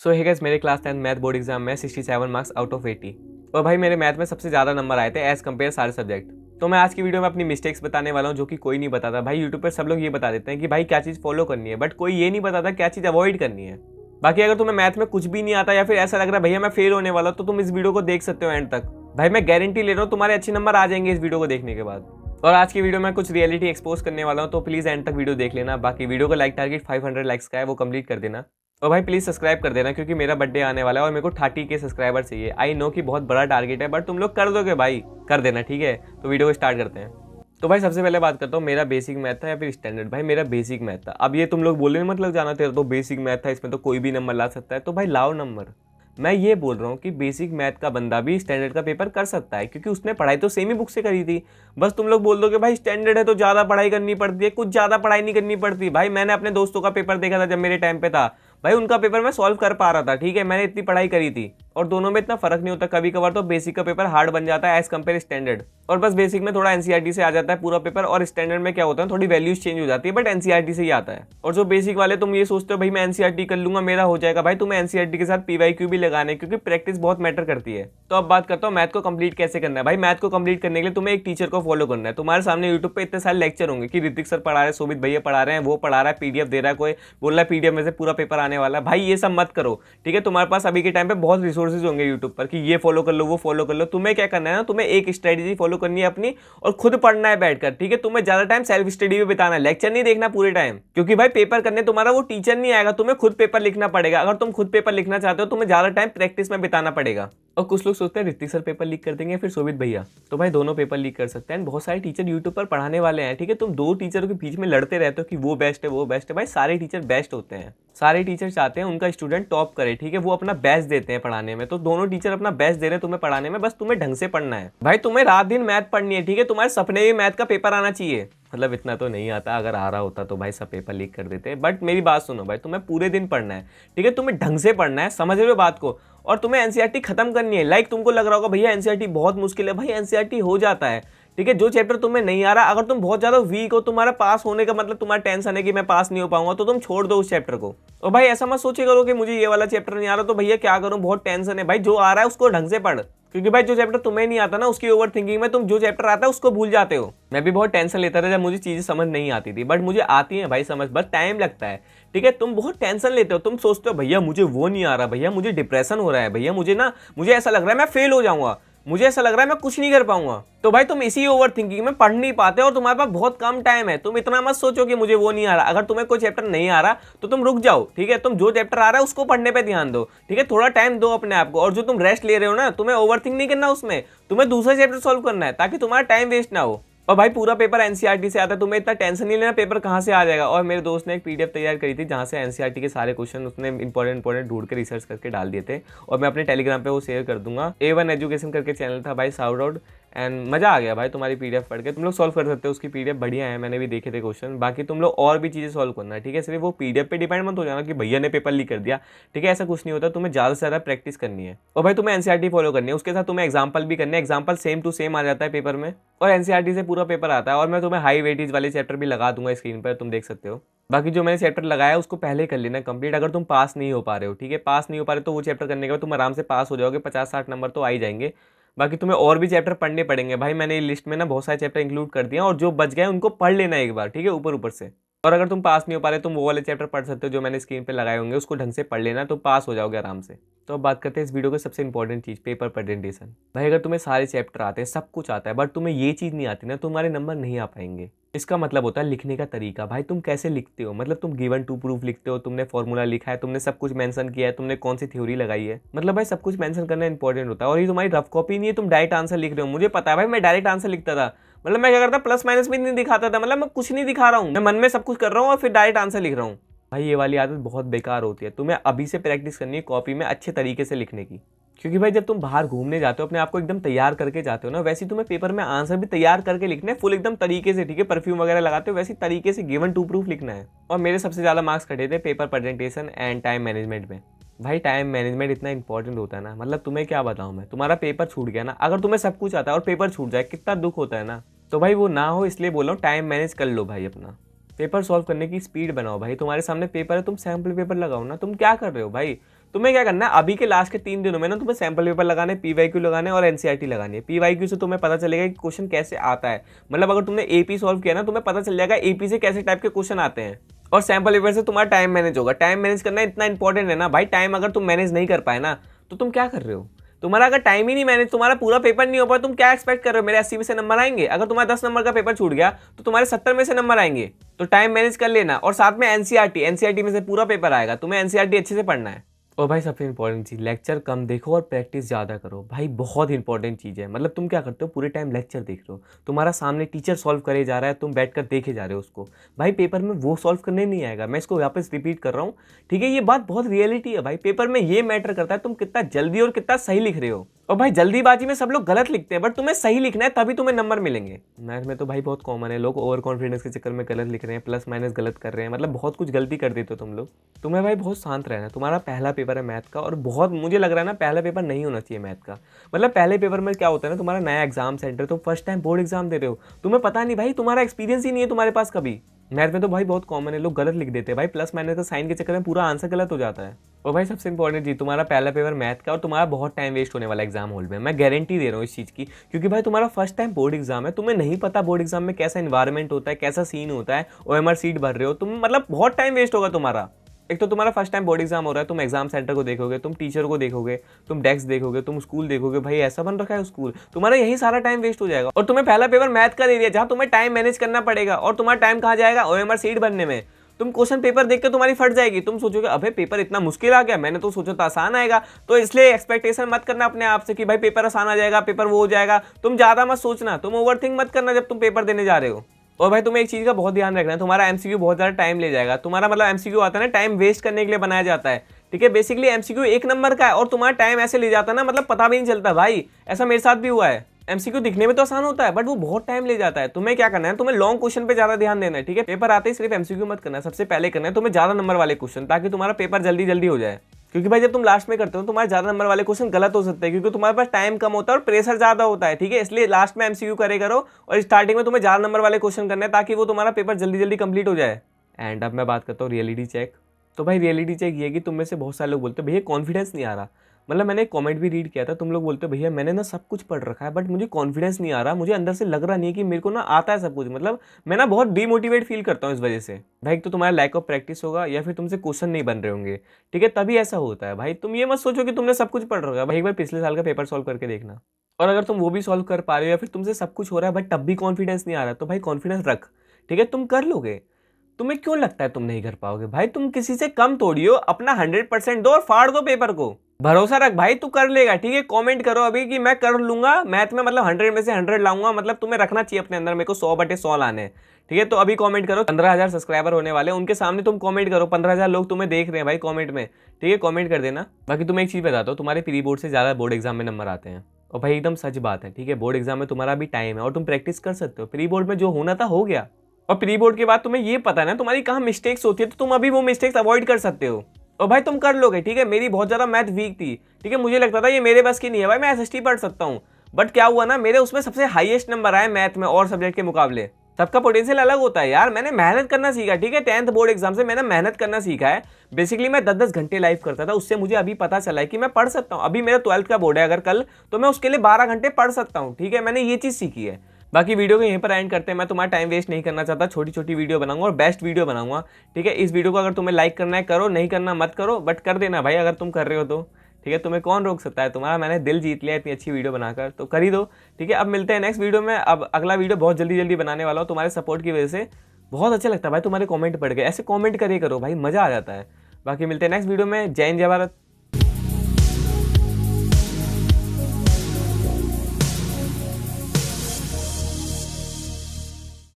सो hey guys, मेरे class 10 math board exam में 67 marks out of 80 और भाई मेरे मैथ में सबसे ज़्यादा नंबर आए थे एज कम्पेयर सारे सब्जेक्ट। तो मैं आज की वीडियो में अपनी मिस्टेक्स बताने वाला हूँ जो कि कोई नहीं बताता। भाई यूट्यूब पर सब लोग ये बता देते हैं कि भाई क्या चीज़ फॉलो करनी है, बट कोई ये नहीं बताता क्या चीज़ अवॉइड करनी है। बाकी अगर तुम्हें मैथ में कुछ भी नहीं आता या फिर ऐसा लग रहा है भैया मैं फेल होने वाला हूँ, तो तुम इस वीडियो को देख सकते हो एंड तक। भाई मैं गारंटी ले रहा हूँ तुम्हारे अच्छे नंबर आ जाएंगे इस वीडियो को देखने के बाद। और आज की वीडियो में कुछ रियलिटी एक्सपोज करने वाला हूँ, तो प्लीज़ एंड तक वीडियो देख लेना। बाकी वीडियो का लाइक टारगेट 500 लाइक्स का है, वो कंप्लीट कर देना। और भाई प्लीज़ सब्सक्राइब कर देना क्योंकि मेरा बर्थडे आने वाला है और मेरे को 30 के सब्सक्राइबर चाहिए। आई नो कि बहुत बड़ा टारगेट है, बट तुम लोग कर दोगे भाई, कर देना ठीक है। तो वीडियो को स्टार्ट करते हैं। तो भाई सबसे पहले बात करता हूँ मेरा बेसिक मैथ था या फिर स्टैंडर्ड। भाई मेरा बेसिक मैथ था। अब ये तुम लोग बोलने में मतलब जाना तेरा तो बेसिक मैथ था, इसमें तो कोई भी नंबर ला सकता है। तो भाई लाओ नंबर। मैं ये बोल रहा हूँ कि बेसिक मैथ का बंदा भी स्टैंडर्ड का पेपर कर सकता है क्योंकि उसने पढ़ाई तो सेम ही बुक से करी थी। बस तुम लोग बोल दो कि भाई स्टैंडर्ड है तो ज़्यादा पढ़ाई करनी पड़ती है। कुछ ज़्यादा पढ़ाई नहीं करनी पड़ती। भाई मैंने अपने दोस्तों का पेपर देखा था जब मेरे टाइम पे था। भाई उनका पेपर मैं सॉल्व कर पा रहा था, ठीक है, मैंने इतनी पढ़ाई करी थी और दोनों में इतना फर्क नहीं होता। कभी कभार तो बेसिक का पेपर हार्ड बन जाता है एज कम्पेयर स्टैंडर्ड, और बस बेसिक में थोड़ा एनसीईआरटी से आ जाता है पूरा पेपर, और स्टैंडर्ड में क्या होता है थोड़ी वैल्यूज चेंज हो जाती है, बट एनसीईआरटी से ही आता है। और जो बेसिक वाले तुम ये सोचते हो भाई मैं एनसीईआरटी कर लूंगा मेरा हो जाएगा, भाई तुम्हें एनसीईआरटी के साथ पीवाईक्यू भी लगाने क्योंकि प्रैक्टिस बहुत मैटर करती है। तो अब बात करता हूँ मैथ को कंप्लीट कैसे करना है। भाई मैथ को कंप्लीट करने के लिए तुम्हें एक टीचर को फॉलो करना है। तुम्हारे सामने यूट्यूब पे इतने सारे लेक्चर होंगे कि ऋतिक सर पढ़ा रहे हैं, शोभित भैया पढ़ा रहे हैं, वो पढ़ा रहा है, पीडीएफ दे रहा है, कोई बोल रहा है पीडीएफ में से पूरा पेपर आने वाला है। भाई ये सब मत करो, ठीक है। तुम्हारे पास अभी के टाइम पे बहुत रिसोर्सेज होंगे यूट्यूब पर कि ये फॉलो कर लो वो फॉलो कर लो। तुम्हें क्या करना है ना, तुम्हें एक स्ट्रेटेजी फॉलो करनी है अपनी और खुद पढ़ना है बैठकर, ठीक है। तुम्हें ज्यादा टाइम सेल्फ स्टडी में बिताना है, लेक्चर नहीं देखना पूरे टाइम, क्योंकि भाई पेपर करने तुम्हारा वो टीचर नहीं आएगा, तुम्हें खुद पेपर लिखना पड़ेगा। अगर तुम खुद पेपर लिखना चाहते हो तुम्हें ज्यादा टाइम प्रैक्टिस में बिताना पड़ेगा। और कुछ लोग सोचते हैं ऋतिक सर पेपर लीक कर देंगे फिर शोभित भैया, तो भाई दोनों पेपर लीक कर सकते हैं। बहुत सारे टीचर यूट्यूब पर पढ़ाने वाले हैं, ठीक है। तुम दो टीचरों के बीच में लड़ते रहते हो कि वो बेस्ट है वो बेस्ट है। भाई सारे टीचर बेस्ट होते हैं, सारे टीचर चाहते हैं उनका स्टूडेंट टॉप करे, ठीक है। वो अपना बेस्ट देते हैं पढ़ाने में, तो दोनों टीचर अपना बेस्ट दे रहे हैं तुम्हें पढ़ाने में, बस तुम्हें ढंग से पढ़ना है। भाई तुम्हें रात दिन मैथ पढ़नी है, ठीक है। तुम्हारे सपने में मैथ का पेपर आना चाहिए, मतलब इतना तो नहीं आता, अगर आ रहा होता तो भाई सब पेपर लीक कर देते। बट मेरी बात सुनो भाई, तुम्हें पूरे दिन पढ़ना है, ठीक है। तुम्हें ढंग से पढ़ना है, समझ रहे हो बात को। और तुम्हें एनसीईआरटी खत्म करनी है। लाइक तुमको लग रहा होगा भैया एनसीईआरटी बहुत मुश्किल है, भाई एनसीईआरटी हो जाता है, ठीक है। जो चैप्टर तुम्हें नहीं आ रहा, अगर तुम बहुत ज्यादा वीक हो, तुम्हारा पास होने का मतलब तुम्हारा टेंशन है कि मैं पास नहीं हो पाऊंगा, तो तुम छोड़ दो उस चैप्टर को। और भाई ऐसा मत सोचे करो कि मुझे ये वाला चैप्टर नहीं आ रहा तो भैया क्या करूं, बहुत टेंशन है। भाई जो आ रहा है उसको ढंग से पढ़, क्योंकि भाई जो चैप्टर तुम्हें नहीं आता ना उसकी ओवर थिंकिंग में तुम जो चैप्टर आता है उसको भूल जाते हो। मैं भी बहुत टेंशन लेता था जब मुझे चीजें समझ नहीं आती थी, बट मुझे आती है भाई समझ, बस टाइम लगता है, ठीक है। तुम बहुत टेंशन लेते हो, तुम सोचते हो भैया मुझे वो नहीं आ रहा, भैया मुझे डिप्रेशन हो रहा है, भैया मुझे ऐसा लग रहा है मैं फेल हो जाऊंगा, मुझे ऐसा लग रहा है मैं कुछ नहीं कर पाऊंगा। तो भाई तुम इसी ओवर थिंकिंग में पढ़ नहीं पाते और तुम्हारे पास बहुत कम टाइम है। तुम इतना मत सोचो कि मुझे वो नहीं आ रहा। अगर तुम्हें कोई चैप्टर नहीं आ रहा तो तुम रुक जाओ, ठीक है। तुम जो चैप्टर आ रहा है उसको पढ़ने पे ध्यान दो, ठीक है। थोड़ा टाइम दो अपने आप को, और जो तुम रेस्ट ले रहे हो ना, तुम्हें ओवर थिंक नहीं करना उसमें, तुम्हें दूसरा चैप्टर सॉल्व करना है ताकि तुम्हारा टाइम वेस्ट ना हो। और भाई पूरा पेपर एनसीईआरटी से आता है, तुम्हें इतना टेंशन नहीं लेना पेपर कहाँ से आ जाएगा। और मेरे दोस्त ने एक पीडीएफ तैयार करी थी जहाँ से एनसीईआरटी के सारे क्वेश्चन उसने इंपॉर्टेंट ढूंढ के रिसर्च करके डाल दिए थे, और मैं अपने टेलीग्राम पे वो शेयर कर दूंगा। A1 एजुकेशन करके चैनल था भाई, शाउट आउट। एंड मजा आ गया भाई तुम्हारी पीडीएफ पढ़ के, तुम लोग सॉल्व कर सकते हो, उसकी पीडीएफ बढ़िया है, मैंने भी देखे थे क्वेश्चन। बाकी तुम लोग और भी चीज़ें सॉल्व करना है, ठीक है। सिर्फ वो पीडीएफ पे डिपेंड मत हो जाना कि भैया ने पेपर लीक कर दिया, ठीक है। ऐसा कुछ नहीं होता, तुम्हें ज़्यादा से ज़्यादा प्रैक्टिस करनी है। और भाई तुम्हें एनसीईआरटी फॉलो करनी है, उसके साथ तुम्हें एग्जाम्पल भी करने, एग्जाम्पल सेम टू सेम आ जाता है पेपर में, और एनसीईआरटी से पूरा पेपर आता है। और मैं तुम्हें हाई वेटेज वाले चैप्टर भी लगा दूंगा स्क्रीन पर, तुम देख सकते हो। बाकी जो मैंने चैप्टर लगाया उसको पहले कर लेना कंप्लीट, अगर तुम पास नहीं हो पा रहे हो, ठीक है। पास नहीं हो पा रहे तो वो चैप्टर करने के बाद तुम आराम से पास हो जाओगे, 50-60 नंबर तो आ ही जाएंगे। बाकी तुम्हें और भी चैप्टर पढ़ने पड़ेंगे भाई, मैंने लिस्ट में ना बहुत सारे चैप्टर इंक्लूड कर दिया, और जो बच गए उनको पढ़ लेना एक बार, ठीक है, ऊपर ऊपर से। और अगर तुम पास नहीं हो पा रहे तुम वो वाले चैप्टर पढ़ सकते हो जो मैंने स्क्रीन पे लगाए होंगे, उसको ढंग से पढ़ लेना तो पास हो जाओगे आराम से। तो अब बात करते हैं इस वीडियो की सबसे इंपॉर्टेंट चीज़, पेपर प्रेजेंटेशन। भाई अगर तुम्हें सारे चैप्टर आते हैं, सब कुछ आता है, बट तुम्हें ये चीज़ नहीं आती ना, तुम्हारे नंबर नहीं आ पाएंगे। इसका मतलब होता है लिखने का तरीका। भाई तुम कैसे लिखते हो, मतलब तुम गिवन टू प्रूफ लिखते हो, तुमने फॉर्मूला लिखा है, तुमने सब कुछ मेंशन किया है, तुमने कौन सी थ्योरी लगाई है, मतलब भाई सब कुछ मेंशन करना इंपॉर्टेंट होता है। और ये तुम्हारी रफ कॉपी नहीं है, तुम डायरेक्ट आंसर लिख रहे हो। मुझे पता है भाई, मैं डायरेक्ट आंसर लिखता था, मतलब मैं क्या करता प्लस माइनस भी नहीं दिखाता था, मतलब मैं कुछ नहीं दिखा रहा हूँ, मैं मन में सब कुछ कर रहा हूँ और फिर डायरेक्ट आंसर लिख रहा हूँ। भाई ये वाली आदत बहुत बेकार होती है, तुम्हें अभी से प्रैक्टिस करनी है कॉपी में अच्छे तरीके से लिखने की। क्योंकि भाई जब तुम बाहर घूमने जाते हो अपने आप को एकदम तैयार करके जाते हो ना, वैसे तुम्हें पेपर में आंसर भी तैयार करके लिखना है फुल एकदम तरीके से, ठीक है। परफ्यूम वगैरह लगाते हो वैसे तरीके से गिवन टू प्रूफ लिखना है। और मेरे सबसे ज़्यादा मार्क्स कटे थे paper presentation and time management में। भाई टाइम मैनेजमेंट इतना इंपॉर्टेंट होता है ना, मतलब तुम्हें क्या बताऊँ मैं, तुम्हारा पेपर छूट गया ना, अगर तुम्हें सब कुछ आता है और पेपर छूट जाए कितना दुख होता है ना। तो भाई वो ना हो इसलिए बोल रहा हूँ, टाइम मैनेज कर लो भाई अपना, पेपर सॉल्व करने की स्पीड बनाओ। भाई तुम्हारे सामने पेपर है, तुम सैम्पल पेपर लगाओ ना, तुम क्या कर रहे हो भाई, तुम्हें क्या करना है, अभी के लास्ट के 3 दिनों में ना तुम्हें सैंपल पेपर लगाने, पीवाईक्यू लगाने और एनसीईआरटी लगानी है। पीवाईक्यू से तुम्हें पता चलेगा कि क्वेश्चन कैसे आता है, मतलब अगर तुमने एपी सॉल्व किया ना तुम्हें पता चल जाएगा एपी से कैसे टाइप के क्वेश्चन आते हैं। और सैंपल पेपर से तुम्हारा टाइम मैनेज होगा। टाइम मैनेज करना इतना इंपॉर्टेंट है ना भाई, टाइम अगर तुम मैनेज नहीं कर पाए ना तो तुम क्या कर रहे हो। तुम्हारा अगर टाइम ही नहीं मैनेज, तुम्हारा पूरा पेपर नहीं हो पाया, तुम क्या एक्सपेक्ट कर रहे हो मेरे 80 में से नंबर आएंगे। अगर तुम्हारा 10 नंबर का पेपर छूट गया तो तुम्हारे 70 में से नंबर आएंगे। तो टाइम मैनेज कर लेना। और साथ में एनसीईआरटी में से पूरा पेपर आएगा, तुम्हें एनसीईआरटी अच्छे से पढ़ना है। और भाई सबसे इंपॉर्टेंट चीज़, लेक्चर कम देखो और प्रैक्टिस ज़्यादा करो। भाई बहुत इंपॉर्टेंट चीज़ है। मतलब तुम क्या करते हो, पूरे टाइम लेक्चर देख रहे हो, तुम्हारा सामने टीचर सॉल्व करे जा रहा है, तुम बैठकर देखे जा रहे हो उसको। भाई पेपर में वो सॉल्व करने नहीं आएगा। मैं इसको वापस रिपीट कर रहा हूँ, ठीक है, ये बात बहुत रियलिटी है भाई। पेपर में ये मैटर करता है तुम कितना जल्दी और कितना सही लिख रहे हो। और भाई जल्दीबाजी में सब लोग गलत लिखते हैं, बट तुम्हें सही लिखना है तभी तुम्हें नंबर मिलेंगे। मैथ में तो भाई बहुत कॉमन है, लोग ओवर कॉन्फिडेंस के चक्कर में गलत लिख रहे हैं, प्लस माइनस गलत कर रहे हैं, मतलब बहुत कुछ गलती कर देते हो तुम लोग। तुम्हें भाई बहुत शांत रहना है। तुम्हारा पहला पेपर है मैथ का, और बहुत मुझे लग रहा है ना पहला पेपर नहीं होना चाहिए मैथ का। मतलब पहले पेपर में क्या होता है ना, तुम्हारा नया एग्जाम सेंटर, तुम फर्स्ट टाइम बोर्ड एग्जाम दे रहे हो, तुम्हें पता नहीं भाई, तुम्हारा एक्सपीरियंस ही नहीं है तुम्हारे पास कभी। मैथ में तो भाई बहुत कॉमन है, लोग गलत लिख देते हैं भाई, प्लस माइनस का साइन के चक्कर में पूरा आंसर गलत हो जाता है। और भाई सबसे इंपॉर्टेंट चीज, तुम्हारा पहला पेपर मैथ का और तुम्हारा बहुत टाइम वेस्ट होने वाला एग्जाम हॉल में, मैं गारंटी दे रहा हूँ इस चीज़ की। क्योंकि भाई तुम्हारा फर्स्ट टाइम बोर्ड एग्जाम है, तुम्हें नहीं पता बोर्ड एग्जाम में कैसा इन्वायरमेंट होता है, कैसा सीन होता है, ओएमआर सीट भर रहे हो तुम, मतलब बहुत टाइम वेस्ट होगा तुम्हारा। एक तो तुम्हारा फर्स्ट टाइम बोर्ड एग्जाम हो रहा है, तुम एग्जाम सेंटर को देखोगे, तुम टीचर को देखोगे, तुम डेस्क देखोगे, तुम स्कूल देखोगे, भाई ऐसा बन रखा है स्कूल, तुम्हारा यही सारा टाइम वेस्ट हो जाएगा। और तुम्हें पहला पेपर मैथ का दे दिया जहां तुम्हें टाइम मैनेज करना पड़ेगा, और तुम्हारा टाइम कहाँ जाएगा, ओएमआर सीट भरने में। तुम क्वेश्चन पेपर देख के तुम्हारी फट जाएगी, तुम सोचोगे अबे पेपर इतना मुश्किल आ गया, मैंने तो सोचा था आसान आएगा। तो इसलिए एक्सपेक्टेशन मत करना अपने आप से कि भाई पेपर आसान आ जाएगा, पेपर वो हो जाएगा। तुम ज्यादा मत सोचना, तुम ओवरथिंक मत करना जब तुम पेपर देने जा रहे हो। और भाई तुम्हें एक चीज का बहुत ध्यान रखना है, तुम्हारा एमसीक्यू बहुत ज्यादा टाइम ले जाएगा। तुम्हारा मतलब एमसीक्यू आता है ना, टाइम वेस्ट करने के लिए बनाया जाता है, ठीक है। बेसिकली एमसीक्यू 1 नंबर का है और तुम्हारा टाइम ऐसे ले जाता है ना, मतलब पता भी नहीं चलता भाई। ऐसा मेरे साथ भी हुआ है। एमसीक्यू दिखने में तो आसान होता है बट वो बहुत टाइम ले जाता है। तुम्हें क्या करना है, तुम्हें लॉन्ग क्वेश्चन पे ज्यादा ध्यान देना है, ठीक है। पेपर आते ही सिर्फ एमसीक्यू मत करना है, सबसे पहले करना है तुम्हें ज्यादा नंबर वाले क्वेश्चन, ताकि तुम्हारा पेपर जल्दी जल्दी हो जाए। क्योंकि भाई जब तुम लास्ट में करते हो तुम्हारे ज्यादा नंबर वाले क्वेश्चन गलत हो सकते हैं, क्योंकि तुम्हारे पास टाइम कम होता है और प्रेशर ज्यादा होता है, ठीक है। इसलिए लास्ट में एमसीक्यू करे करो और स्टार्टिंग में तुम्हें ज्यादा नंबर वाले क्वेश्चन करने हैं, ताकि वो तुम्हारा पेपर जल्दी जल्दी कंप्लीट हो जाए। एंड अब मैं बात करता हूँ रियलिटी चेक। तो भाई रियलिटी चेक ये कि तुम में से बहुत सारे लोग बोलते हैं भैया कॉन्फिडेंस नहीं आ रहा। मतलब मैंने एक कमेंट भी रीड किया था, तुम लोग बोलते हो भैया मैंने ना सब कुछ पढ़ रखा है बट मुझे कॉन्फिडेंस नहीं आ रहा, मुझे अंदर से लग रहा नहीं है कि मेरे को ना आता है सब कुछ। मतलब मैं ना बहुत डीमोटिवेट फील करता हूँ इस वजह से। भाई तो तुम्हारा लैक ऑफ प्रैक्टिस होगा या फिर तुमसे क्वेश्चन नहीं बन रहे होंगे, ठीक है, तभी ऐसा होता है। भाई तुम ये मत सोचो कि तुमने सब कुछ पढ़ रखा है। भाई एक बार पिछले साल का पेपर सॉल्व करके देखना, और अगर तुम वो भी सॉल्व कर पा रहे हो या फिर तुमसे सब कुछ हो रहा है बट तब भी कॉन्फिडेंस नहीं आ रहा, तो भाई कॉन्फिडेंस रख, ठीक है, तुम कर लोगे। तुम्हें क्यों लगता है तुम नहीं कर पाओगे? भाई तुम किसी से कम तोड़ियो, अपना 100% दो और फाड़ दो पेपर को। भरोसा रख भाई, तू कर लेगा, ठीक है। कमेंट करो अभी कि मैं कर लूंगा मैथ में, मतलब 100 में से 100 लाऊंगा। मतलब तुम्हें रखना चाहिए अपने अंदर, मेरे को 100/100 लाने हैं, ठीक है। तो अभी कमेंट करो, 15,000 सब्सक्राइबर होने वाले, उनके सामने तुम कमेंट करो। 15,000 लोग तुम्हें देख रहे हैं भाई कमेंट में, ठीक है, कमेंट कर देना। बाकी तुम्हें एक चीज बताता हूँ, तुम्हारे प्री बोर्ड से ज्यादा बोर्ड एग्जाम में नंबर आते हैं। और भाई एकदम सच बात है, ठीक है। बोर्ड एग्जाम में तुम्हारा भी टाइम है और तुम प्रैक्टिस कर सकते हो। प्री बोर्ड में जो होना था हो गया, और प्री बोर्ड के बाद तुम्हें ये पता है ना तुम्हारी कहाँ मिस्टेक्स होती है, तो तुम अभी वो मिस्टेक्स अवॉइड कर सकते हो। और भाई तुम कर लोगे, ठीक है। मेरी बहुत ज्यादा मैथ वीक थी, ठीक है, मुझे लगता था ये मेरे बस की नहीं है भाई, मैं एसएसटी पढ़ सकता हूँ। बट क्या हुआ ना, मेरे उसमें सबसे हाईएस्ट नंबर आए मैथ में और सब्जेक्ट के मुकाबले। सबका पोटेंशियल अलग होता है यार। मैंने मेहनत करना सीखा, ठीक है। 10th बोर्ड एग्जाम से मैंने मेहनत करना सीखा है। बेसिकली मैं 10-10 घंटे लाइव करता था, उससे मुझे अभी पता चला है कि मैं पढ़ सकता हूँ। अभी मेरा 12th का बोर्ड है अगर कल, तो मैं उसके लिए 12 घंटे पढ़ सकता हूँ, ठीक है। मैंने ये चीज सीखी है। बाकी वीडियो को यहीं पर एंड करते हैं। मैं तुम्हारा टाइम वेस्ट नहीं करना चाहता, छोटी छोटी वीडियो बनाऊंगा और बेस्ट वीडियो बनाऊंगा, ठीक है। इस वीडियो को अगर तुम्हें लाइक करना है करो, नहीं करना मत करो, बट कर देना भाई अगर तुम कर रहे हो तो, ठीक है। तुम्हें कौन रोक सकता है, तुम्हारा मैंने दिल जीत लिया इतनी अच्छी वीडियो बनाकर, तो कर ही दो, ठीक है। अब मिलते हैं नेक्स्ट वीडियो में। अब अगला वीडियो बहुत जल्दी जल्दी बनाने वाला हूँ, तुम्हारे सपोर्ट की वजह से बहुत अच्छा लगता है भाई। तुम्हारे कॉमेंट पढ़ के ऐसे कॉमेंट करे करो भाई, मजा आ जाता है। बाकी मिलते हैं नेक्स्ट वीडियो में। जय हिंद, जय भारत।